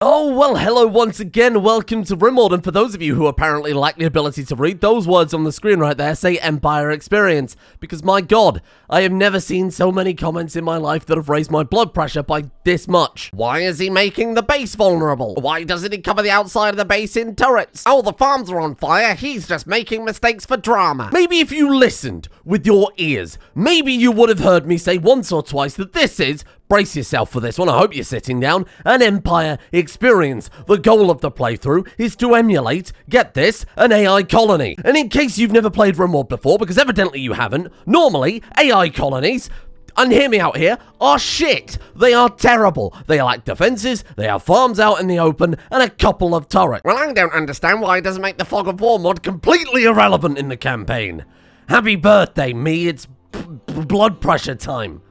Oh, well, hello once again, welcome to Rimworld, and for those of you who apparently lack the ability to read, those words on the screen right there say Empire Experience, because my god, I have never seen so many comments in my life that have raised my blood pressure by this much. Why is he making the base vulnerable? Why doesn't he cover the outside of the base in turrets? Oh, the farms are on fire, he's just making mistakes for drama. Maybe if you listened with your ears, maybe you would have heard me say once or twice that this is, brace yourself for this one, I hope you're sitting down, an Empire Experience. The goal of the playthrough is to emulate, get this, an AI colony. And in case you've never played Rimworld before, because evidently you haven't, normally AI colonies, and hear me out here, are shit. They are terrible. They lack defenses, they have farms out in the open, and a couple of turrets. Well, I don't understand why it doesn't make the Fog of War mod completely irrelevant in the campaign. Happy birthday, me, it's blood pressure time.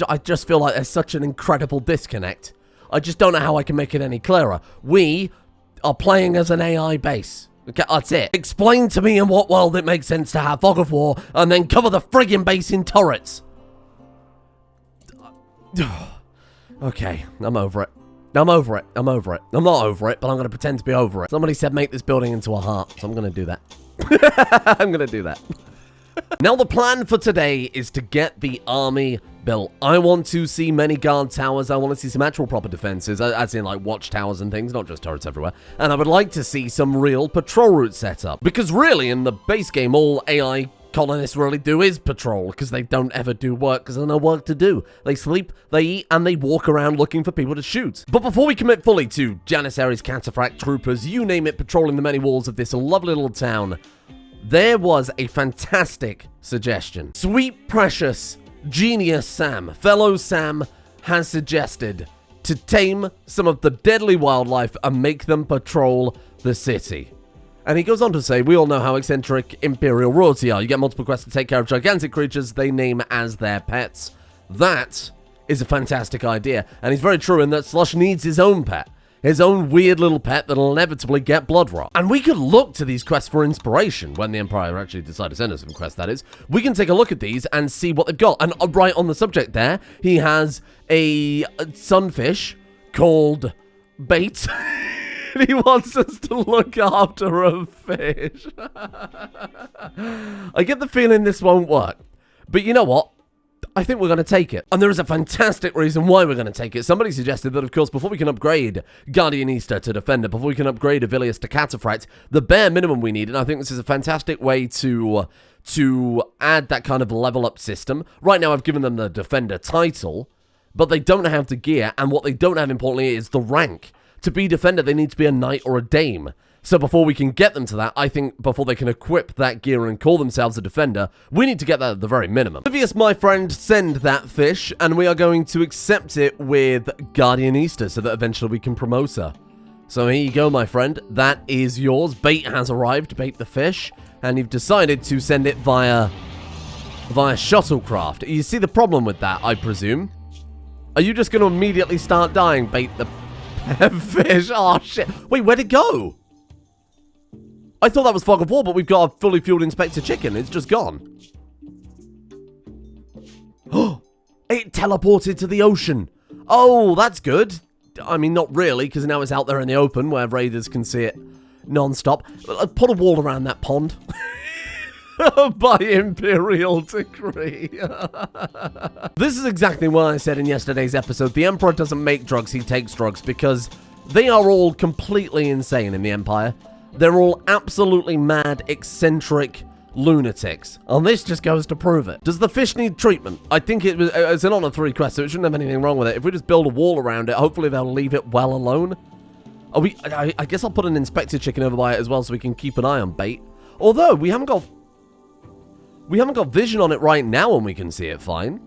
I just feel like there's such an incredible disconnect. I just don't know how I can make it any clearer. We are playing as an AI base. Okay, that's it. Explain to me in what world it makes sense to have Fog of War and then cover the friggin' base in turrets. Okay, I'm over it. I'm over it. I'm over it. I'm not over it, but I'm going to pretend to be over it. Somebody said make this building into a heart, so I'm going to do that. I'm going to do that. Now, the plan for today is to get the army built. I want to see many guard towers. I want to see some actual proper defenses, as in like watchtowers and things, not just turrets everywhere. And I would like to see some real patrol routes set up. Because really, in the base game, all AI colonists really do is patrol, because they don't ever do work, because there's no work to do. They sleep, they eat, and they walk around looking for people to shoot. But before we commit fully to Janissaries, Cataphract, Troopers, you name it, patrolling the many walls of this lovely little town, there was a fantastic suggestion. Sweet, precious, genius Sam, fellow Sam, has suggested to tame some of the deadly wildlife and make them patrol the city. And he goes on to say, we all know how eccentric Imperial royalty are. You get multiple quests to take care of gigantic creatures they name as their pets. That is a fantastic idea. And he's very true in that Slush needs his own pet. His own weird little pet that'll inevitably get blood rot. And we could look to these quests for inspiration when the Empire actually decide to send us some quests, that is. We can take a look at these and see what they've got. And right on the subject there, he has a sunfish called Bait. He wants us to look after a fish. I get the feeling this won't work. But you know what? I think we're going to take it. And there is a fantastic reason why we're going to take it. Somebody suggested that, of course, before we can upgrade Guardianista to Defender, before we can upgrade Avilius to Cataphract, the bare minimum we need, and I think this is a fantastic way to add that kind of level-up system. Right now, I've given them the Defender title, but they don't have the gear, and what they don't have, importantly, is the rank. To be Defender, they need to be a Knight or a Dame. So before we can get them to that, I think before they can equip that gear and call themselves a Defender, we need to get that at the very minimum. Flavius, my friend, send that fish, and we are going to accept it with Guardianista so that eventually we can promote her. So here you go, my friend. That is yours. Bait has arrived, Bait the fish, and you've decided to send it via shuttlecraft. You see the problem with that, I presume? Are you just going to immediately start dying, Bait the fish? Oh, shit. Wait, where'd it go? I thought that was Fog of War, but we've got a fully fueled Inspector Chicken. It's just gone. Oh, it teleported to the ocean. Oh, that's good. I mean, not really, because now it's out there in the open where raiders can see it non-stop. Put a wall around that pond. By Imperial decree. This is exactly what I said in yesterday's episode. The Emperor doesn't make drugs, he takes drugs, because they are all completely insane in the Empire. They're all absolutely mad, eccentric lunatics. And this just goes to prove it. Does the fish need treatment? I think it's an Honor 3 quest, so it shouldn't have anything wrong with it. If we just build a wall around it, hopefully they'll leave it well alone. I guess I'll put an Inspector Chicken over by it as well so we can keep an eye on Bait. Although, we haven't got vision on it right now and we can see it fine.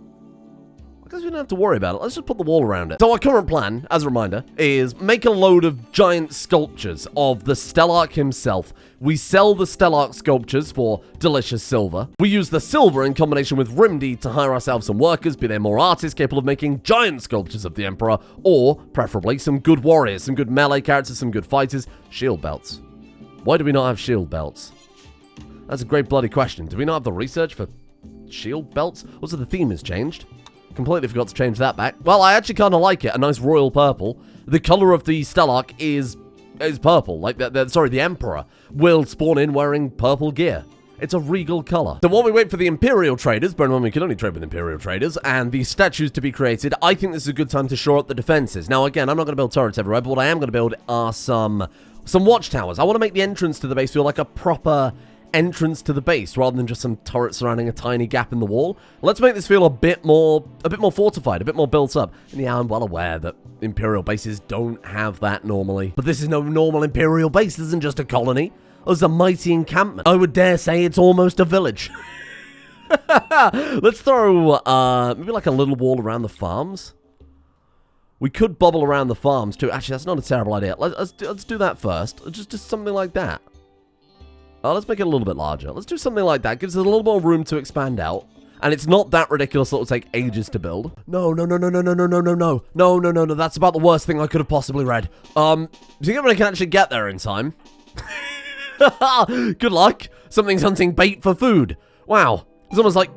I guess we don't have to worry about it. Let's just put the wall around it. So our current plan, as a reminder, is make a load of giant sculptures of the Stellarch himself. We sell the Stellarch sculptures for delicious silver. We use the silver in combination with Rimdeed to hire ourselves some workers, be they more artists capable of making giant sculptures of the Emperor, or, preferably, some good warriors, some good melee characters, some good fighters. Shield belts. Why do we not have shield belts? That's a great bloody question. Do we not have the research for shield belts? Also, the theme has changed. Completely forgot to change that back. Well, I actually kind of like it. A nice royal purple. The color of the Stelarch is purple. Like, the Emperor will spawn in wearing purple gear. It's a regal color. So while we wait for the Imperial traders, bear in mind we can only trade with Imperial traders, and the statues to be created, I think this is a good time to shore up the defenses. Now, again, I'm not going to build turrets everywhere, but what I am going to build are some watchtowers. I want to make the entrance to the base feel like a proper entrance to the base, rather than just some turrets surrounding a tiny gap in the wall. Let's make this feel a bit more fortified, a bit more built up. And yeah, I'm well aware that Imperial bases don't have that normally. But this is no normal Imperial base. This isn't just a colony. It's a mighty encampment. I would dare say it's almost a village. Let's throw maybe like a little wall around the farms. We could bubble around the farms too. Actually, that's not a terrible idea. Let's do that first. Just something like that. Let's make it a little bit larger. Let's do something like that. Gives us a little more room to expand out. And it's not that ridiculous that it will take ages to build. No. That's about the worst thing I could have possibly read. Do you think I can actually get there in time? Good luck. Something's hunting bait for food. Wow. It's almost like...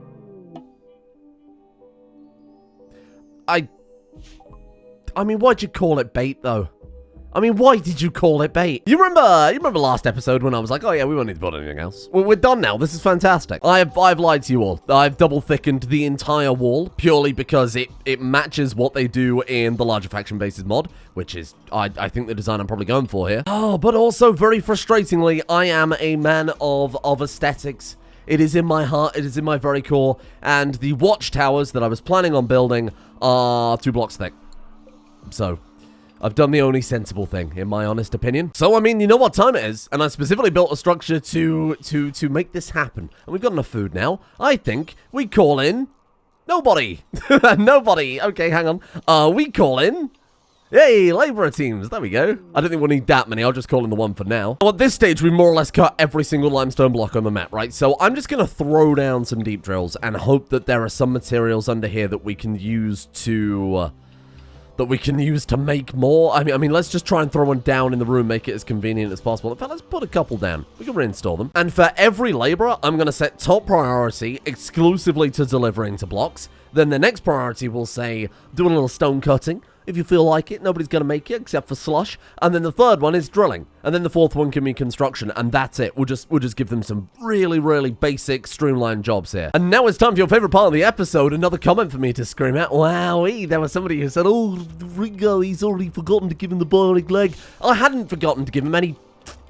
I mean, why'd you call it bait, though? I mean, why did you call it bait? You remember last episode when I was like, oh yeah, we won't need to build anything else. We're done now. This is fantastic. I've lied to you all. I've double thickened the entire wall purely because it matches what they do in the larger faction bases mod, which is, I think, the design I'm probably going for here. Oh, but also very frustratingly, I am a man of aesthetics. It is in my heart, it is in my very core, and the watchtowers that I was planning on building are 2 blocks thick. So... I've done the only sensible thing, in my honest opinion. So, I mean, you know what time it is, and I specifically built a structure to make this happen. And we've got enough food now. I think we call in... Nobody! Nobody! Okay, hang on. We call in... Hey, labourer teams! There we go. I don't think we'll need that many, I'll just call in the one for now. Well, at this stage, we more or less cut every single limestone block on the map, right? So, I'm just gonna throw down some deep drills and hope that there are some materials under here that we can use to... make more. I mean, let's just try and throw one down in the room, make it as convenient as possible. In fact, let's put a couple down. We can reinstall them. And for every labourer, I'm going to set top priority exclusively to delivering to blocks. Then the next priority will say, do a little stone cutting. If you feel like it, nobody's going to make it except for slush. And then the third one is drilling. And then the fourth one can be construction. And that's it. We'll just give them some really, really basic, streamlined jobs here. And now it's time for your favorite part of the episode. Another comment for me to scream out. Wowee, there was somebody who said, oh, Ringo, he's already forgotten to give him the bionic leg. I hadn't forgotten to give him any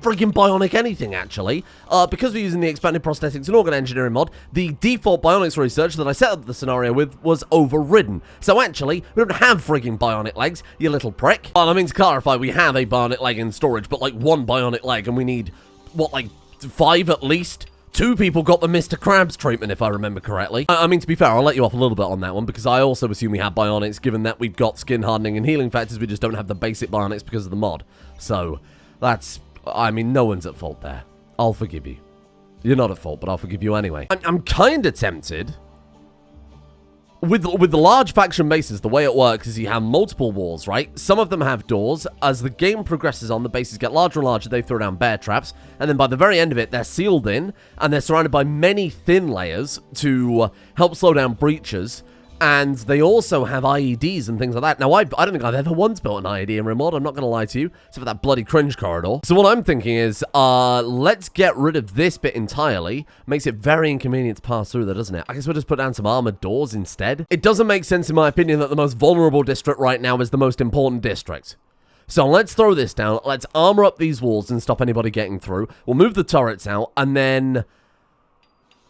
friggin' bionic anything, actually. Because we're using the expanded prosthetics and organ engineering mod, the default bionics research that I set up the scenario with was overridden. So actually, we don't have friggin' bionic legs, you little prick. Well, I mean, to clarify, we have a bionic leg in storage, but like 1 bionic leg, and we need, what, like 5 at least? 2 people got the Mr. Krabs treatment, if I remember correctly. I mean, to be fair, I'll let you off a little bit on that one, because I also assume we have bionics, given that we've got skin hardening and healing factors, we just don't have the basic bionics because of the mod. So, that's... I mean, no one's at fault there. I'll forgive you. You're not at fault, but I'll forgive you anyway. I'm kind of tempted. With the large faction bases, the way it works is you have multiple walls, right? Some of them have doors. As the game progresses on, the bases get larger and larger. They throw down bear traps. And then by the very end of it, they're sealed in. And they're surrounded by many thin layers to help slow down breaches. And they also have IEDs and things like that. Now, I don't think I've ever once built an IED in Rimworld. I'm not going to lie to you. Except for that bloody cringe corridor. So what I'm thinking is, let's get rid of this bit entirely. Makes it very inconvenient to pass through there, doesn't it? I guess we'll just put down some armored doors instead. It doesn't make sense, in my opinion, that the most vulnerable district right now is the most important district. So let's throw this down. Let's armor up these walls and stop anybody getting through. We'll move the turrets out, and then...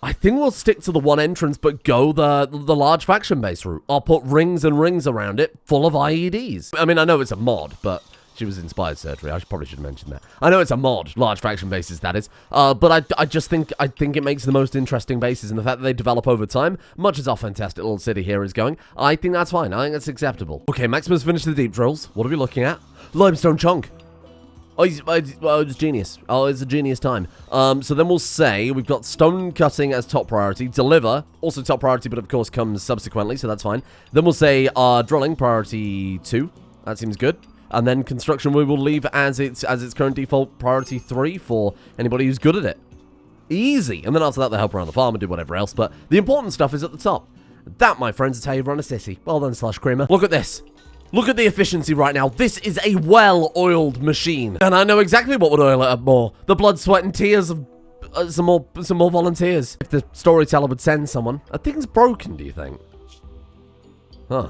I think we'll stick to the one entrance, but go the large faction base route. I'll put rings and rings around it, full of IEDs. I mean, I know it's a mod, but she was inspired surgery. I probably should have mentioned that. I know it's a mod, large faction bases, that is. But I just think it makes the most interesting bases, and the fact that they develop over time, much as our fantastic little city here is going, I think that's fine. I think that's acceptable. Okay, Maximus finished the deep drills. What are we looking at? Limestone chunk. Oh, it's genius. Oh, it's a genius time. So then we'll say we've got stone cutting as top priority. Deliver, also top priority, but of course comes subsequently, so that's fine. Then we'll say drilling, priority 2. That seems good. And then construction we will leave as its current default priority 3 for anybody who's good at it. Easy. And then after that, they'll help around the farm and do whatever else. But the important stuff is at the top. That, my friends, is how you run a city. Well done, Slush Creamer. Look at this. Look at the efficiency right now. This is a well-oiled machine. And I know exactly what would oil it up more. The blood, sweat, and tears of some more volunteers. If the storyteller would send someone. Are things broken, do you think? Huh.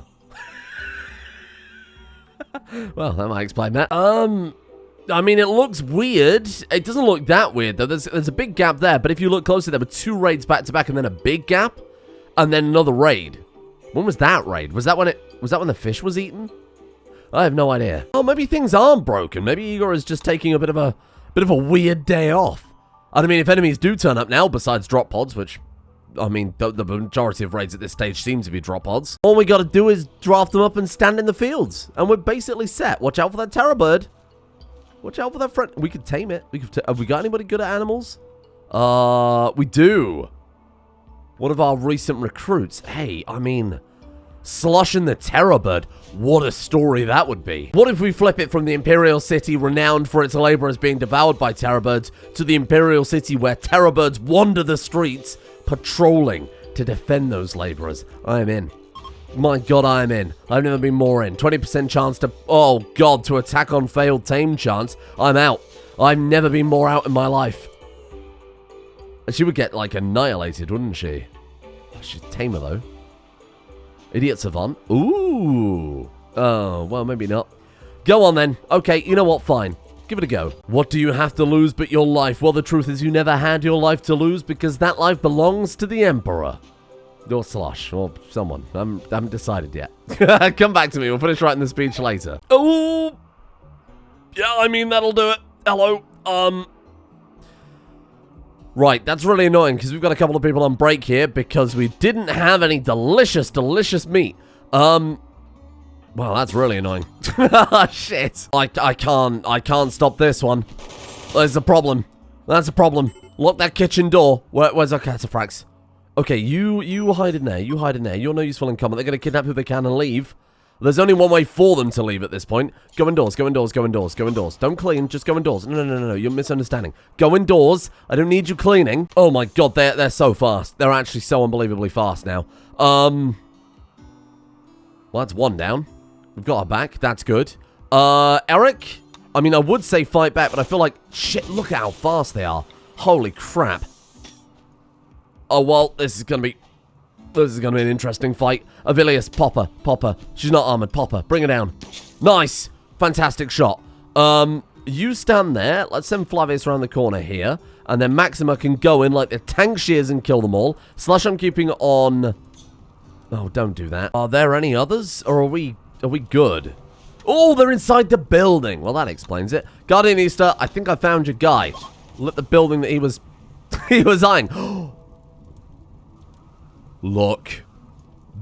Well, that might explain that. I mean, it looks weird. It doesn't look that weird, though. There's a big gap there, but if you look closer, there were 2 raids back to back and then a big gap, and then another raid. When was that raid? Was that when the fish was eaten? I have no idea. Oh, maybe things aren't broken. Maybe Igor is just taking a bit of a weird day off. And I mean, if enemies do turn up now, besides drop pods, which, I mean, the majority of raids at this stage seem to be drop pods, all we gotta do is draft them up and stand in the fields, and we're basically set. Watch out for that terror bird. Watch out for that friend. We could tame it. Have we got anybody good at animals? We do. One of our recent recruits. Hey, I mean, Slush and the Terror Bird. What a story that would be. What if we flip it from the Imperial City, renowned for its laborers being devoured by terror birds, to the Imperial City where terror birds wander the streets, patrolling to defend those laborers? I am in. My god, I am in. I've never been more in. 20% chance to... Oh god, to attack on failed tame chance. I'm out. I've never been more out in my life. She would get, like, annihilated, wouldn't she? She's tamer, though. Idiot savant. Ooh. Oh, well, maybe not. Go on, then. Okay, you know what? Fine. Give it a go. What do you have to lose but your life? Well, the truth is you never had your life to lose because that life belongs to the Emperor. Or Slush, or someone. I haven't decided yet. Come back to me. We'll finish writing the speech later. Oh! Yeah, I mean, that'll do it. Hello. Right, that's really annoying because we've got a couple of people on break here because we didn't have any delicious, delicious meat. Well, that's really annoying. Shit. I can't stop this one. There's a problem. That's a problem. Lock that kitchen door. Where's our cataphracts? Okay, you hide in there. You hide in there. You're no useful in combat. They're going to kidnap who they can and leave. There's only one way for them to leave at this point. Go indoors, go indoors, go indoors, go indoors. Don't clean, just go indoors. No, you're misunderstanding. Go indoors. I don't need you cleaning. Oh my god, they're so fast. They're actually so unbelievably fast now. Well, that's one down. We've got our back. That's good. Eric? I mean, I would say fight back, but I feel like... Shit, look at how fast they are. Holy crap. Oh, well, this is going to be an interesting fight. Avilius, Popper. She's not armored. Popper, bring her down. Nice. Fantastic shot. You stand there. Let's send Flavius around the corner here. And then Maxima can go in like the tank she is and kill them all. Slush, I'm keeping on... Oh, don't do that. Are there any others? Or are we good? Oh, they're inside the building. Well, that explains it. Guardian Easter, I think I found your guy. Lit the building that he was... he was eyeing. Look,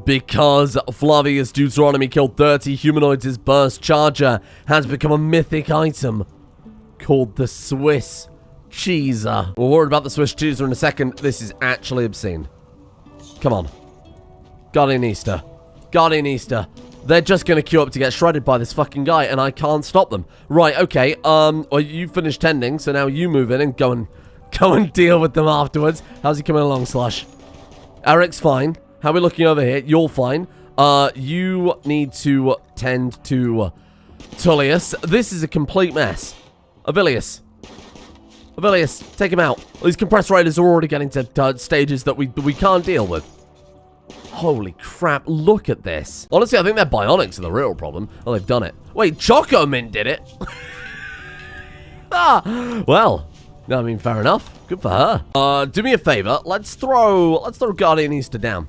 because Flavius Deuteronomy killed 30 humanoids, his burst charger has become a mythic item called the Swiss Cheeser. We'll worry about the Swiss Cheeser in a second. This is actually obscene. Come on. Guardian Easter. Guardian Easter. They're just going to queue up to get shredded by this fucking guy, and I can't stop them. Right, okay, well, you finished tending, so now you move in and go and deal with them afterwards. How's he coming along, Slush? Eric's fine. How are we looking over here? You're fine. You need to tend to Tullius. This is a complete mess. Avilius, take him out. These compressed raiders are already getting to stages that we can't deal with. Holy crap, look at this. Honestly, I think their bionics are the real problem. Oh, they've done it. Wait, Choco Mint did it? Well... I mean, fair enough. Good for her. Do me a favor. Let's throw Guardian Easter down.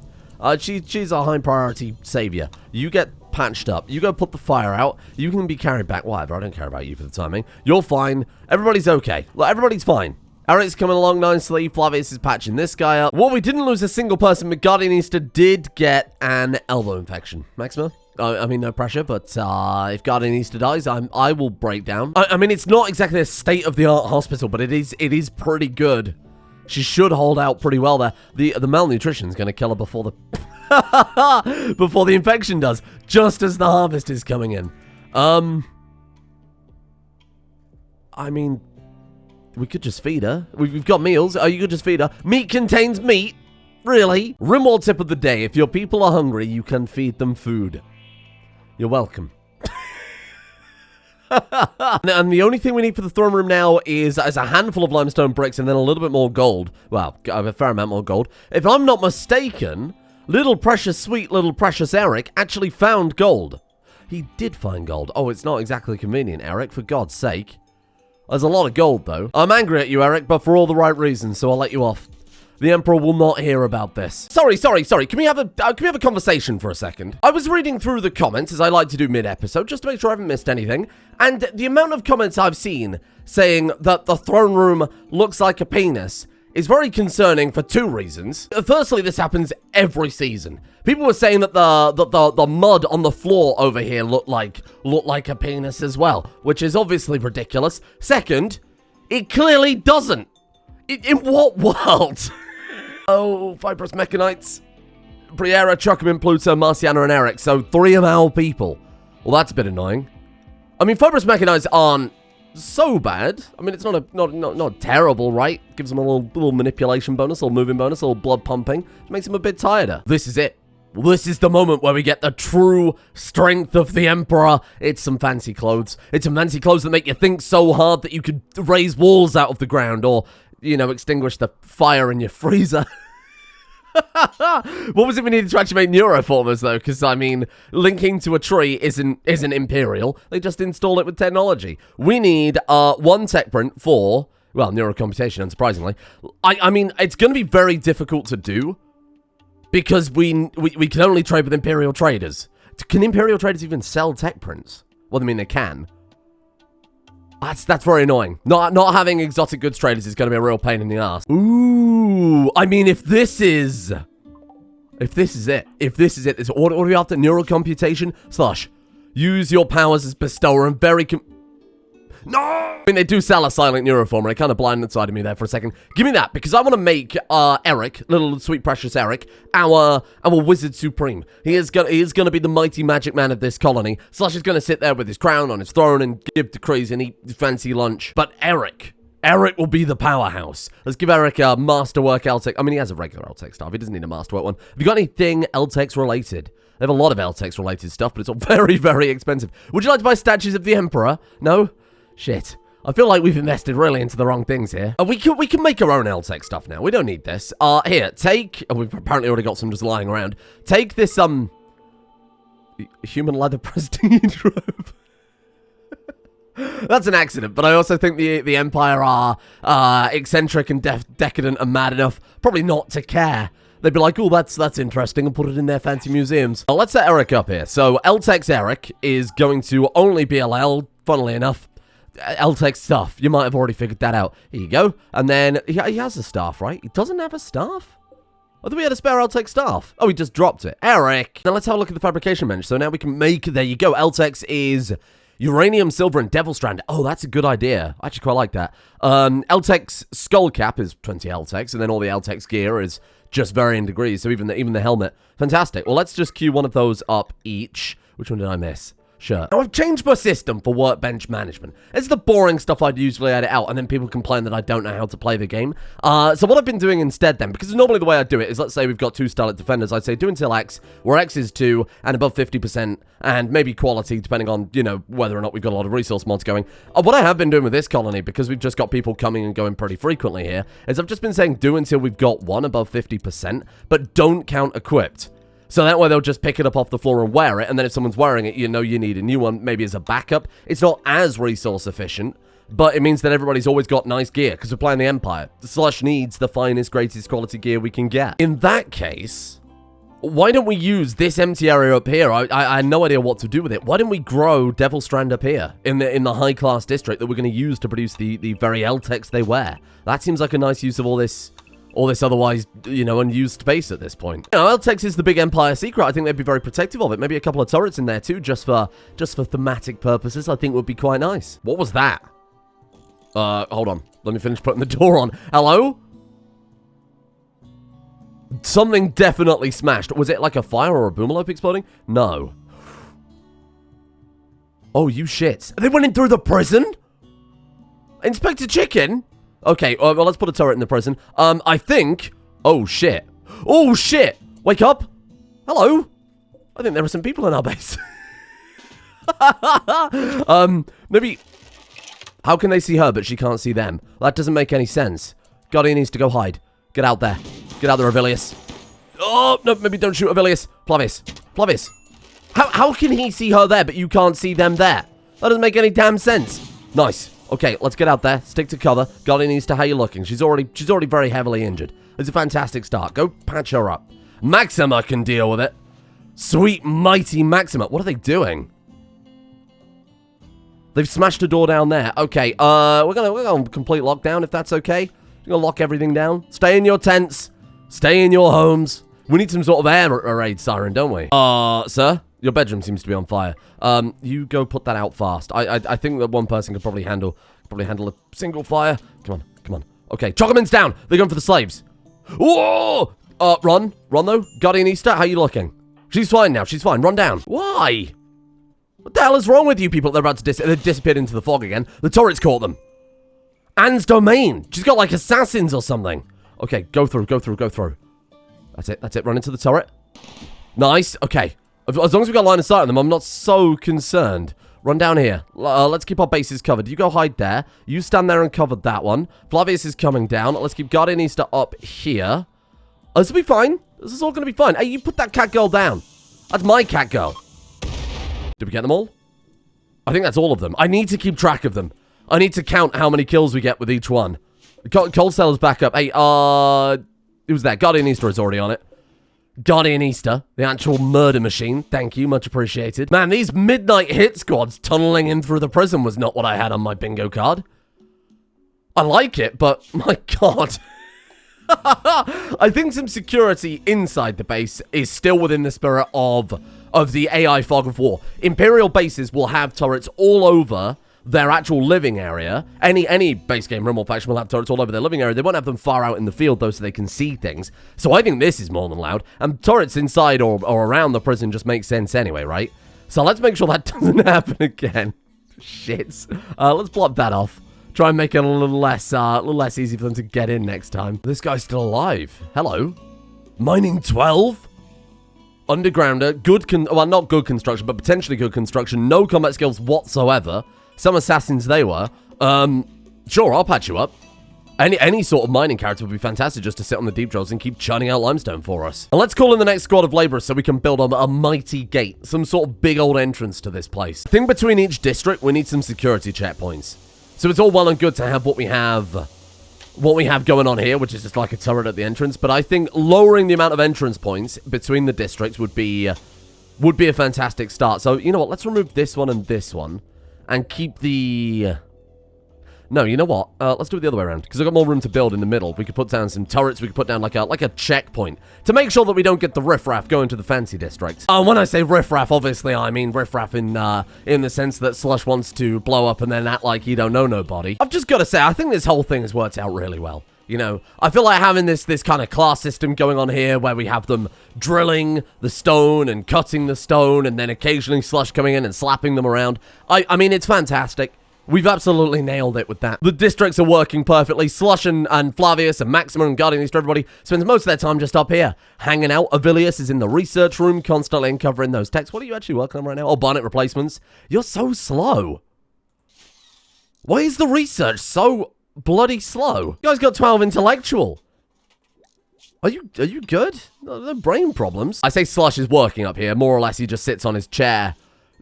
She's our high priority savior. You get patched up. You go put the fire out. You can be carried back. Whatever. I don't care about you for the timing. You're fine. Everybody's okay. Like, everybody's fine. Eric's coming along nicely. Flavius is patching this guy up. Well, we didn't lose a single person, but Guardian Easter did get an elbow infection. Maxima? I mean, no pressure, but if Guardian Easter dies, I will break down. I mean, it's not exactly a state-of-the-art hospital, but it is pretty good. She should hold out pretty well there. The malnutrition is going to kill her before the before the infection does, just as the harvest is coming in. I mean, we could just feed her. We've got meals. You could just feed her. Meat contains meat. Really? Rimworld tip of the day. If your people are hungry, you can feed them food. You're welcome. And the only thing we need for the throne room now is a handful of limestone bricks and then a little bit more gold. Well, a fair amount more gold. If I'm not mistaken, little precious Eric actually found gold. He did find gold. Oh, it's not exactly convenient, Eric, for God's sake. There's a lot of gold, though. I'm angry at you, Eric, but for all the right reasons, so I'll let you off. The Emperor will not hear about this. Sorry. Can we have a conversation for a second? I was reading through the comments, as I like to do mid-episode, just to make sure I haven't missed anything. And the amount of comments I've seen saying that the throne room looks like a penis is very concerning for two reasons. Firstly, this happens every season. People were saying that the mud on the floor over here looked like a penis as well, which is obviously ridiculous. Second, it clearly doesn't. In what world? Oh, Fibrous Mechanites, Briera, Chuckerman, Pluto, Marciana, and Eric. So 3 of our people. Well, that's a bit annoying. I mean, Fibrous Mechanites aren't so bad. I mean, it's not terrible, right? Gives them a little manipulation bonus, a little moving bonus, a little blood pumping. It makes them a bit tireder. This is it. This is the moment where we get the true strength of the Emperor. It's some fancy clothes. It's some fancy clothes that make you think so hard that you could raise walls out of the ground or, you know, extinguish the fire in your freezer. What was it we needed to actually make neuroformers, though? Because, I mean, linking to a tree isn't imperial. They just install it with technology. We need 1 tech print for, well, neurocomputation, unsurprisingly. I mean, it's going to be very difficult to do because we can only trade with imperial traders. Can imperial traders even sell tech prints? Well, I mean, they can. That's very annoying. Not having exotic goods traders is going to be a real pain in the ass. Ooh, I mean, if this is it, this what do we have to neurocomputation / use your powers as bestower and very no! I mean, they do sell a silent neuroformer. It kind of blindsided me there for a second. Give me that, because I want to make Eric, little sweet precious Eric, our wizard supreme. He is gonna be the mighty magic man of this colony. Slash is gonna sit there with his crown on his throne and give decrees and eat fancy lunch. But Eric will be the powerhouse. Let's give Eric a masterwork LTEC. I mean, he has a regular LTEC staff. He doesn't need a masterwork one. Have you got anything LTEX related? They have a lot of LTEX related stuff, but it's all very, very expensive. Would you like to buy statues of the Emperor? No? Shit. I feel like we've invested really into the wrong things here. We can make our own LTEC stuff now. We don't need this. Here, take... Oh, we've apparently already got some just lying around. Take this, human leather prestige robe. That's an accident, but I also think the Empire are eccentric and decadent and mad enough probably not to care. They'd be like, oh, that's interesting, and put it in their fancy museums. Let's set Eric up here. So, LTEX Eric is going to only BLL, funnily enough. LTEX stuff. You might have already figured that out. Here you go. And then he has a staff, right? He doesn't have a staff? I thought we had a spare LTEX staff. Oh, he just dropped it. Eric. Now let's have a look at the fabrication bench. So now we can make, there you go. LTEX is uranium, silver, and devil strand. Oh, that's a good idea. I actually quite like that. LTEX skull cap is 20 LTEX, and then all the LTEX gear is just varying degrees. So even the helmet. Fantastic. Well, let's just queue one of those up each. Which one did I miss? Sure. Now, I've changed my system for workbench management. It's the boring stuff I'd usually edit out, and then people complain that I don't know how to play the game. So what I've been doing instead then, because normally the way I do it is, let's say we've got 2 Starlit Defenders, I'd say do until X, where X is 2, and above 50%, and maybe quality, depending on, you know, whether or not we've got a lot of resource mods going. What I have been doing with this colony, because we've just got people coming and going pretty frequently here, is I've just been saying do until we've got 1 above 50%, but don't count equipped. So that way they'll just pick it up off the floor and wear it, and then if someone's wearing it, you know you need a new one, maybe as a backup. It's not as resource efficient, but it means that everybody's always got nice gear, because we're playing the Empire. The Slush needs the finest, greatest quality gear we can get. In that case, why don't we use this empty area up here? I had no idea what to do with it. Why don't we grow Devil Strand up here, in the high-class district that we're going to use to produce the very LTEX they wear? That seems like a nice use of all this otherwise, you know, unused space at this point. You know, LTEX is the big Empire secret. I think they'd be very protective of it. Maybe a couple of turrets in there too, just for thematic purposes. I think would be quite nice. What was that? Hold on. Let me finish putting the door on. Hello? Something definitely smashed. Was it like a fire or a boomerlope exploding? No. Oh, you shits. They went in through the prison? Inspector Chicken? Okay, well, let's put a turret in the prison. I think... Oh, shit. Oh, shit! Wake up! Hello? I think there are some people in our base. Maybe... How can they see her, but she can't see them? That doesn't make any sense. Guardian needs to go hide. Get out there. Get out there, Avilius. Oh, no, maybe don't shoot Avilius. Flavius. Flavius. How can he see her there, but you can't see them there? That doesn't make any damn sense. Nice. Okay, let's get out there. Stick to cover. Guardian needs to... How you looking? She's already very heavily injured. It's a fantastic start. Go patch her up. Maxima can deal with it. Sweet, mighty Maxima. What are they doing? They've smashed a door down there. Okay, we're gonna complete lockdown if that's okay. We're gonna lock everything down. Stay in your tents. Stay in your homes. We need some sort of air raid siren, don't we? Sir? Your bedroom seems to be on fire. You go put that out fast. I think that one person could probably handle a single fire. Come on. Okay, Chocomin's down. They're going for the slaves. Whoa! Run though. Guardian Easter, how you looking? She's fine now. She's fine. Run down. Why? What the hell is wrong with you people? They're about to they disappeared into the fog again. The turret's caught them. Anne's domain. She's got like assassins or something. Okay, go through. That's it. Run into the turret. Nice. Okay. As long as we've got line of sight on them, I'm not so concerned. Run down here. Let's keep our bases covered. You go hide there. You stand there and cover that one. Flavius is coming down. Let's keep Guardian Easter up here. This will be fine. This is all going to be fine. Hey, you put that cat girl down. That's my cat girl. Did we get them all? I think that's all of them. I need to keep track of them. I need to count how many kills we get with each one. Cold Cellar's back up. Hey, who's that? Guardian Easter is already on it. Guardian Easter, the actual murder machine. Thank you, much appreciated. Man, these midnight hit squads tunneling in through the prison was not what I had on my bingo card. I like it, but my god. I think some security inside the base is still within the spirit of the AI fog of war. Imperial bases will have turrets all over their actual living area. Any base game Rimworld faction will have turrets all over their living area. They won't have them far out in the field, though, so they can see things. So I think this is more than loud. And turrets inside or around the prison just make sense anyway, right? So let's make sure that doesn't happen again. Shit. Let's block that off. Try and make it a little less easy for them to get in next time. This guy's still alive. Hello. Mining 12? Undergrounder. Well, not good construction, but potentially good construction. No combat skills whatsoever. Some assassins they were. Sure, I'll patch you up. Any sort of mining character would be fantastic just to sit on the deep drills and keep churning out limestone for us. And let's call in the next squad of laborers so we can build a mighty gate. Some sort of big old entrance to this place. I think between each district, we need some security checkpoints. So it's all well and good to have what we have going on here, which is just like a turret at the entrance. But I think lowering the amount of entrance points between the districts would be a fantastic start. So, you know what? Let's remove this one and this one. And keep the... No, you know what? Let's do it the other way around. Because I've got more room to build in the middle. We could put down some turrets. We could put down like a checkpoint. To make sure that we don't get the riffraff going to the fancy district. When I say riffraff, obviously I mean riffraff in the sense that Slush wants to blow up and then act like he don't know nobody. I've just got to say, I think this whole thing has worked out really well. You know, I feel like having this kind of class system going on here where we have them drilling the stone and cutting the stone and then occasionally Slush coming in and slapping them around. I mean, it's fantastic. We've absolutely nailed it with that. The districts are working perfectly. Slush and Flavius and Maxima and Guardian Easter, everybody spends most of their time just up here, hanging out. Avilius is in the research room, constantly uncovering those texts. What are you actually working on right now? Oh, bonnet replacements. You're so slow. Why is the research so bloody slow? You guys got 12 intellectual. Are you good? No brain problems. I say Slush is working up here. More or less, he just sits on his chair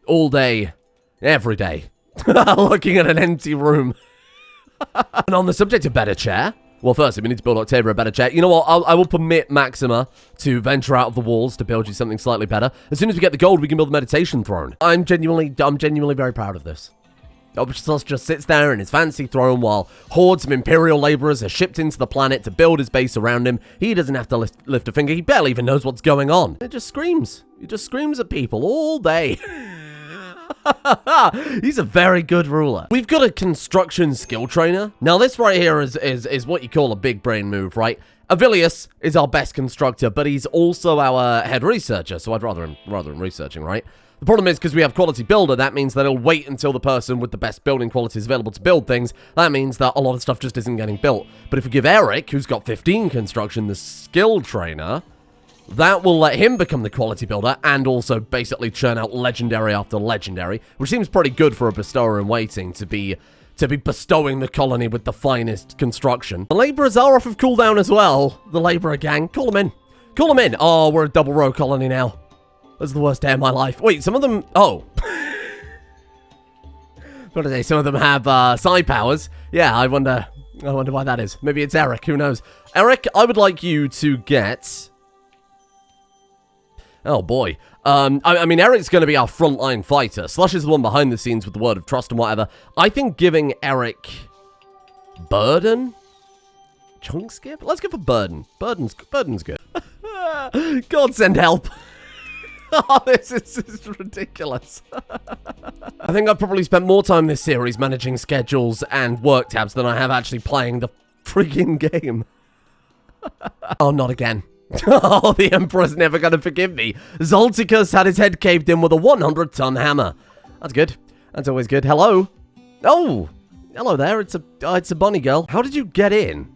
all day, every day. Looking at an empty room. And on the subject of better chair, well, firstly, we need to build Octavia a better chair. You know what? I will permit Maxima to venture out of the walls to build you something slightly better. As soon as we get the gold, we can build the meditation throne. I'm genuinely very proud of this. Slush just sits there in his fancy throne while hordes of Imperial laborers are shipped into the planet to build his base around him. He doesn't have to lift a finger. He barely even knows what's going on. It just screams. He just screams at people all day. He's a very good ruler. We've got a construction skill trainer. Now, this right here is what you call a big brain move, right? Avilius is our best constructor, but he's also our head researcher, so I'd rather him researching, right? The problem is, because we have quality builder, that means that he'll wait until the person with the best building quality is available to build things. That means that a lot of stuff just isn't getting built. But if we give Eric, who's got 15 construction, the skill trainer, That will let him become the quality builder and also basically churn out legendary after legendary, which seems pretty good for a bestower in waiting to be bestowing the colony with the finest construction. The laborers are off of cooldown as well. The laborer gang. Call them in. Call them in. Oh, we're a double row colony now. That's the worst day of my life. Wait, some of them... Oh. What did I say? Some of them have side powers. Yeah, I wonder why that is. Maybe it's Eric. Who knows? Eric, I would like you to get... Oh, boy. I mean, Eric's going to be our frontline fighter. Slush is the one behind the scenes with the word of trust and whatever. I think giving Eric... Burden? Chunk skip? Let's go for Burden. Burden's good. God send help. Oh, this is ridiculous. I think I've probably spent more time this series managing schedules and work tabs than I have actually playing the freaking game. Oh, not again. Oh, the Emperor's never going to forgive me. Zolticus had his head caved in with a 100-ton hammer. That's good. That's always good. Hello? Oh, hello there. It's a bunny girl. How did you get in?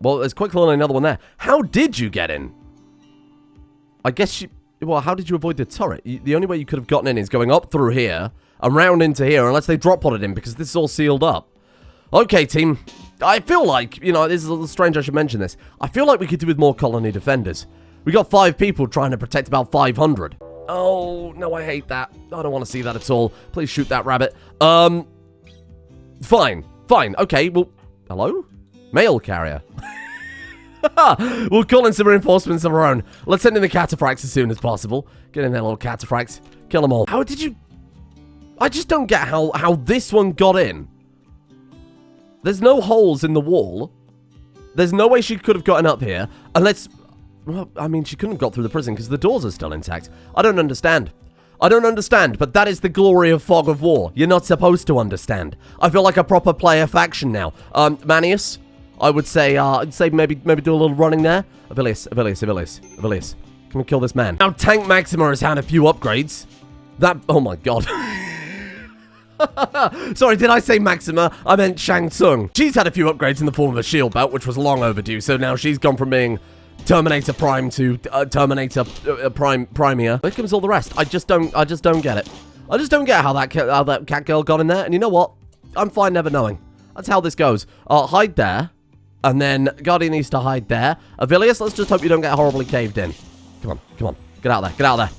Well, there's quickly only another one there. How did you get in? I guess you... Well, how did you avoid the turret? The only way you could have gotten in is going up through here, around into here, unless they drop podded in, because this is all sealed up. Okay, team. I feel like, you know, this is a little strange I should mention this. I feel like we could do with more colony defenders. We got 5 people trying to protect about 500. Oh, no, I hate that. I don't want to see that at all. Please shoot that rabbit. Fine. Okay, well, hello? Mail carrier. We'll call in some reinforcements of our own. Let's send in the cataphracts as soon as possible. Get in there, little cataphracts. Kill them all. How did you... I just don't get how this one got in. There's no holes in the wall. There's no way she could have gotten up here. Unless... Well, I mean, she couldn't have got through the prison because the doors are still intact. I don't understand. But that is the glory of Fog of War. You're not supposed to understand. I feel like a proper player faction now. Manius, I would say, maybe do a little running there. Avilius. Can we kill this man? Now, Tank Maxima has had a few upgrades. Oh my god. Sorry, did I say Maxima? I meant Shang Tsung. She's had a few upgrades in the form of a shield belt, which was long overdue, so now she's gone from being Terminator Prime to Terminator Primea. Here comes all the rest. I just don't get it. I just don't get how that cat girl got in there, and you know what? I'm fine never knowing. That's how this goes. Hide there, and then Guardian needs to hide there. Avilius, let's just hope you don't get horribly caved in. Come on. Get out there.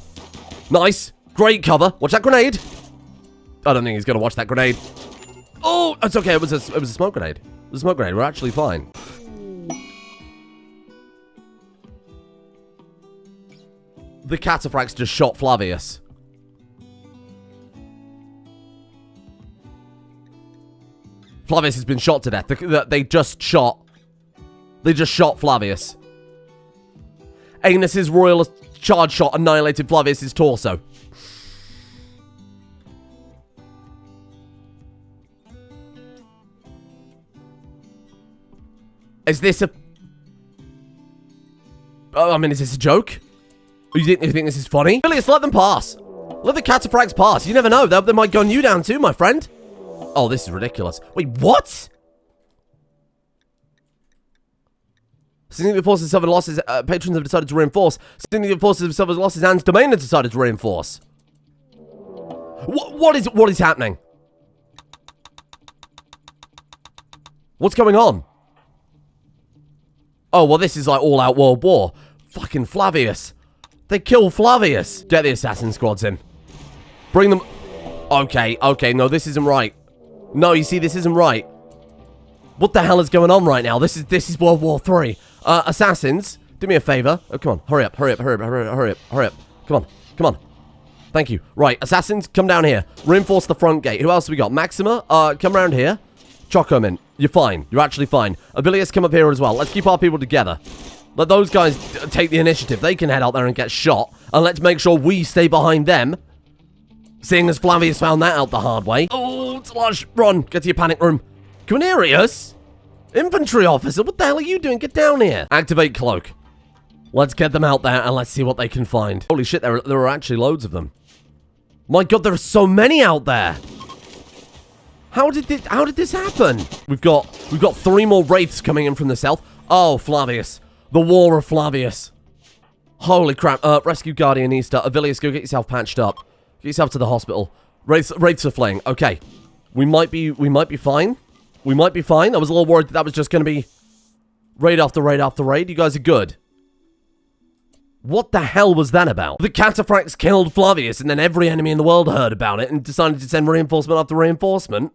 Nice. Great cover. Watch that grenade. I don't think he's going to watch that grenade. Oh, it's okay. It was a smoke grenade. It was a smoke grenade. We're actually fine. The cataphracts just shot Flavius. Flavius has been shot to death. They just shot Flavius. Anus's royalist charge shot annihilated Flavius's torso. Is this a... Oh, I mean, is this a joke? You think this is funny? Filius, let them pass. Let the cataphracts pass. You never know. They might gun you down too, my friend. Oh, this is ridiculous. Wait, what? Significant forces have suffered losses. Patrons have decided to reinforce. Significant forces have suffered losses and domain has decided to reinforce. What is happening? What's going on? Oh, well, this is like all-out World War. Fucking Flavius. They killed Flavius. Get the assassin squads in. Bring them... Okay, no, this isn't right. No, you see, this isn't right. What the hell is going on right now? This is World War 3. Assassins, do me a favor. Oh, come on, hurry up. Come on. Thank you. Right, assassins, come down here. Reinforce the front gate. Who else have we got? Maxima, come around here. Choco in. You're fine. You're actually fine. Avilius, come up here as well. Let's keep our people together. Let those guys take the initiative. They can head out there and get shot. And let's make sure we stay behind them. Seeing as Flavius found that out the hard way. Oh, Slush, run. Get to your panic room. Quinarius? Infantry officer, what the hell are you doing? Get down here. Activate cloak. Let's get them out there and let's see what they can find. Holy shit, there are actually loads of them. My god, there are so many out there. How did this happen? We've got 3 more wraiths coming in from the south. Oh, Flavius. The War of Flavius. Holy crap. Rescue Guardianista. Avilius, go get yourself patched up. Get yourself to the hospital. Wraiths are flaying. Okay. We might be fine. We might be fine. I was a little worried that was just going to be raid after raid after raid. You guys are good. What the hell was that about? The cataphracts killed Flavius, and then every enemy in the world heard about it and decided to send reinforcement after reinforcement.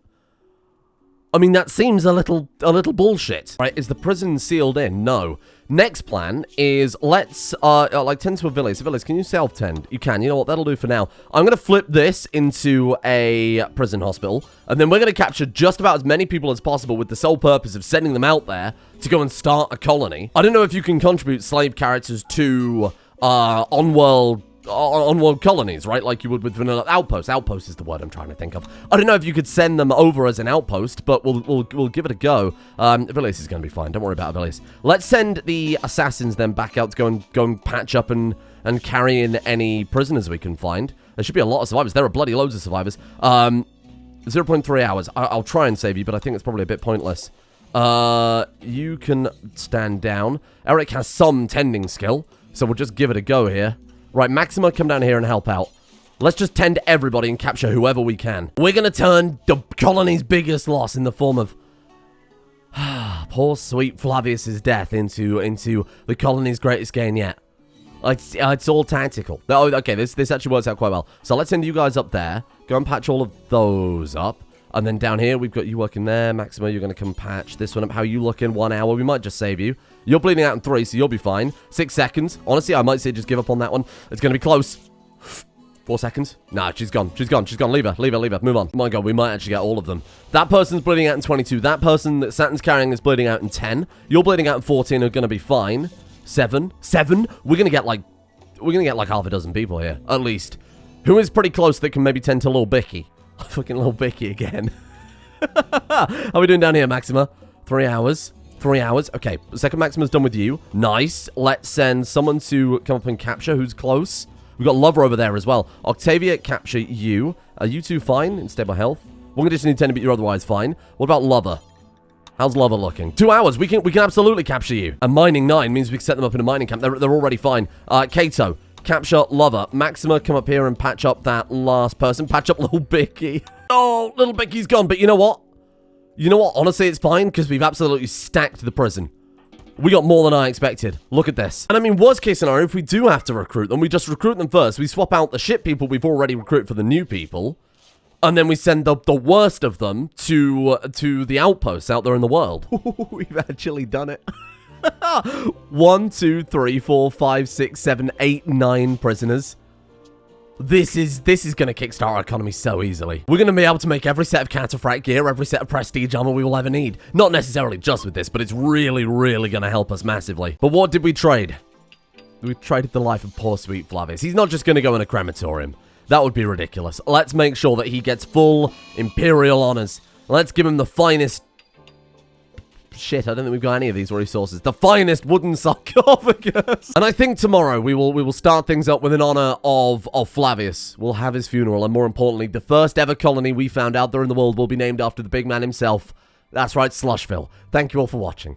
I mean, that seems a little bullshit. Right, is the prison sealed in? No. Next plan is let's, tend to Avilius. Avilius, can you self-tend? You can. You know what? That'll do for now. I'm going to flip this into a prison hospital, and then we're going to capture just about as many people as possible with the sole purpose of sending them out there to go and start a colony. I don't know if you can contribute slave characters to, on-world colonies, right? Like you would with vanilla outposts. Outpost is the word I'm trying to think of. I don't know if you could send them over as an outpost, but we'll give it a go. Avilius is going to be fine. Don't worry about Avilius. Let's send the assassins then back out to go and patch up and carry in any prisoners we can find. There should be a lot of survivors. There are bloody loads of survivors. 0.3 hours. I'll try and save you, but I think it's probably a bit pointless. You can stand down. Eric has some tending skill, so we'll just give it a go here. Right, Maxima, come down here and help out. Let's just tend to everybody and capture whoever we can. We're going to turn the colony's biggest loss in the form of poor sweet Flavius's death into the colony's greatest gain yet. It's all tactical. Oh, okay, this actually works out quite well. So let's send you guys up there. Go and patch all of those up. And then down here, we've got you working there. Maxima, you're going to come patch this one up. How are you looking? 1 hour. We might just save you. You're bleeding out in 3, so you'll be fine. 6 seconds. Honestly, I might say just give up on that one. It's going to be close. 4 seconds. Nah, she's gone. She's gone. She's gone. Leave her. Leave her. Leave her. Move on. Oh my god, we might actually get all of them. That person's bleeding out in 22. That person that Saturn's carrying is bleeding out in 10. You're bleeding out in 14 are going to be fine. 7. 7? We're going to get like half a dozen people here. At least. Who is pretty close that can maybe tend to little Bicky? Fucking little Bicky again. How are we doing down here, Maxima? 3 hours. 3 hours. Okay, second Maxima's done with you. Nice. Let's send someone to come up and capture who's close. We've got Lover over there as well. Octavia, capture you. Are you two fine in stable health? One condition you 10, but you're otherwise fine. What about Lover? How's Lover looking? 2 hours. We can absolutely capture you. And mining 9 means we can set them up in a mining camp. They're already fine. Kato, capture Lover. Maxima, come up here and patch up that last person. Patch up little Bicky. Oh, little Bicky's gone, but you know what? You know what? Honestly, it's fine, because we've absolutely stacked the prison. We got more than I expected. Look at this. And I mean, worst case scenario, if we do have to recruit them, we just recruit them first. We swap out the shit people we've already recruited for the new people. And then we send the worst of them to the outposts out there in the world. We've actually done it. 1, 2, 3, 4, 5, 6, 7, 8, 9 prisoners. This is going to kickstart our economy so easily. We're going to be able to make every set of cataphract gear, every set of prestige armor we will ever need. Not necessarily just with this, but it's really, really going to help us massively. But what did we trade? We traded the life of poor sweet Flavius. He's not just going to go in a crematorium. That would be ridiculous. Let's make sure that he gets full imperial honors. Let's give him the finest... Shit, I don't think we've got any of these resources. The finest wooden sarcophagus. And I think tomorrow we will start things up with an honor of Flavius. We'll have his funeral, and more importantly, the first ever colony we found out there in the world will be named after the big man himself. That's right, Slushville. Thank you all for watching.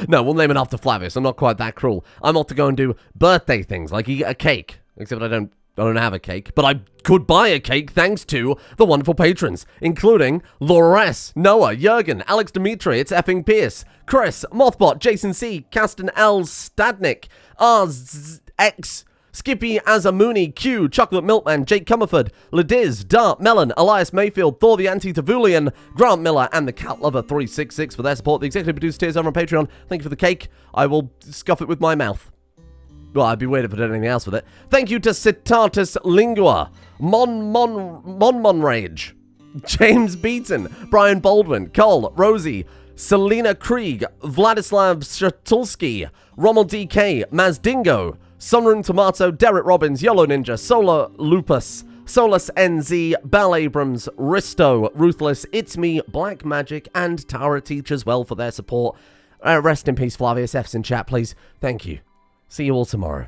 No, we'll name it after Flavius. I'm not quite that cruel. I'm off to go and do birthday things, like eat a cake. Except I don't have a cake, but I could buy a cake thanks to the wonderful patrons, including Laura S, Noah, Jurgen, Alex Dimitri, It's Effing Pierce, Chris, Mothbot, Jason C, Caston L, Stadnik, Rz, X, Skippy Azamuni, Q, Chocolate Milkman, Jake Comerford, Ladiz, Dart, Melon, Elias Mayfield, Thor the Anti-Tavulian, Grant Miller, and the Cat Lover 366 for their support. The executive producer tiers over on Patreon. Thank you for the cake. I will scuff it with my mouth. Well, I'd be weird if I did anything else with it. Thank you to Citatus Lingua, Mon Rage, James Beaton, Brian Baldwin, Cole, Rosie, Selena Krieg, Vladislav Shatulski, Rommel DK, Mazdingo, Sunrun Tomato, Derek Robbins, YOLO Ninja, Solar Lupus, Solus NZ, Bal Abrams, Risto, Ruthless, It's Me, Black Magic, and Tara Teach as well for their support. Rest in peace, Flavius. F's in chat, please. Thank you. See you all tomorrow.